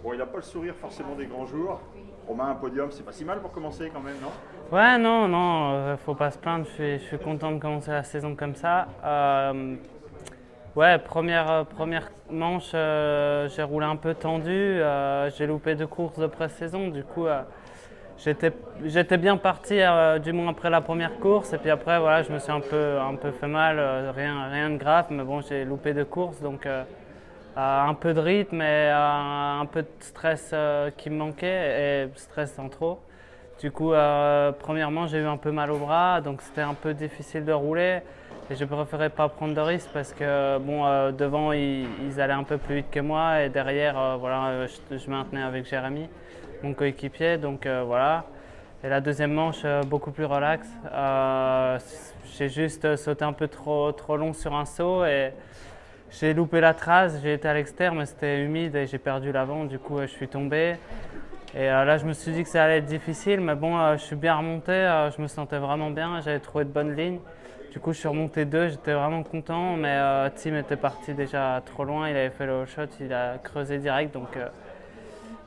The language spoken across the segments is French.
Bon, il n'a pas le sourire forcément des grands jours. Romain, un podium, c'est pas si mal pour commencer quand même, non? Ouais, non, non, faut pas se plaindre. Je suis content de commencer la saison comme ça. Ouais, première manche, j'ai roulé un peu tendu. J'ai loupé 2 courses de pré-saison. Du coup, j'étais, j'étais bien parti, du moins après la première course. Et puis après, voilà, je me suis un peu fait mal. Rien de grave, mais bon, j'ai loupé 2 courses. Donc, un peu de rythme et un peu de stress qui me manquait, et stress en trop. Du coup, premièrement, j'ai eu un peu mal au bras, donc c'était un peu difficile de rouler. Et je préférais pas prendre de risques parce que bon, devant, ils allaient un peu plus vite que moi, et derrière, voilà, je maintenais avec Jérémy, mon coéquipier. Donc voilà. Et la deuxième manche, beaucoup plus relax. J'ai juste sauté un peu trop long sur un saut, et j'ai loupé la trace. J'ai été à l'extérieur, mais c'était humide et j'ai perdu l'avant. Du coup, je suis tombé. Et là, je me suis dit que ça allait être difficile, mais bon, je suis bien remonté. Je me sentais vraiment bien. J'avais trouvé de bonnes lignes. Du coup, je suis remonté 2. J'étais vraiment content, mais Tim était parti déjà trop loin. Il avait fait le shot, il a creusé direct.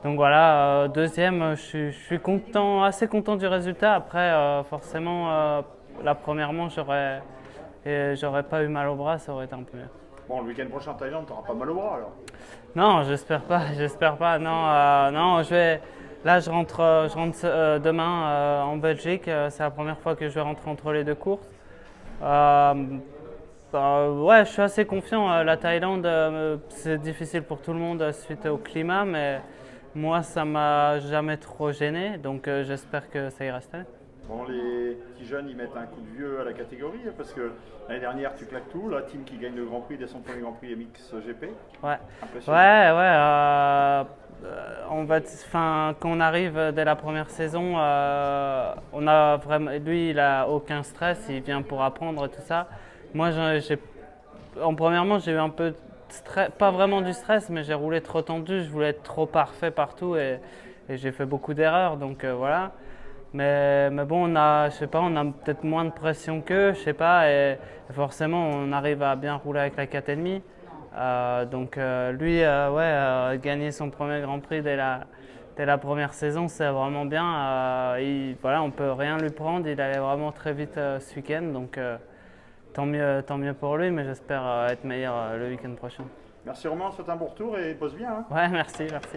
Donc voilà, deuxième, je suis content, assez content du résultat. Après, forcément, la première manche, j'aurais pas eu mal au bras, ça aurait été un peu mieux. Bon, le week-end prochain en Thaïlande, t'auras pas mal au bras alors. Non, j'espère pas, j'espère pas. Non, non, là, je rentre demain en Belgique. C'est la première fois que je vais rentrer entre les 2 courses. Euh, ouais, je suis assez confiant. La Thaïlande, c'est difficile pour tout le monde suite au climat, mais moi, ça m'a jamais trop gêné. Donc, j'espère que ça ira cette année. Bon, les petits jeunes, ils mettent un coup de vieux à la catégorie parce que l'année dernière, tu claques tout. Là, Tim qui gagne le Grand Prix dès son premier Grand Prix MXGP. Ouais, ouais, Impressionnant. ouais. Quand on arrive dès la première saison, on a vraiment, lui, il a aucun stress, il vient pour apprendre et tout ça. Moi, premièrement, j'ai eu un peu de stress, pas vraiment du stress, mais j'ai roulé trop tendu, je voulais être trop parfait partout, et j'ai fait beaucoup d'erreurs, donc voilà. Mais bon, je sais pas, on a peut-être moins de pression qu'eux, je sais pas, et forcément, on arrive à bien rouler avec la 4,5. Donc lui, ouais, gagner son premier Grand Prix dès la première saison, c'est vraiment bien. Voilà, on peut rien lui prendre, il allait vraiment très vite ce week-end, donc tant mieux pour lui, mais j'espère être meilleur le week-end prochain. Merci Romain, c'est un bon retour et bosse bien, hein. Ouais, merci, merci.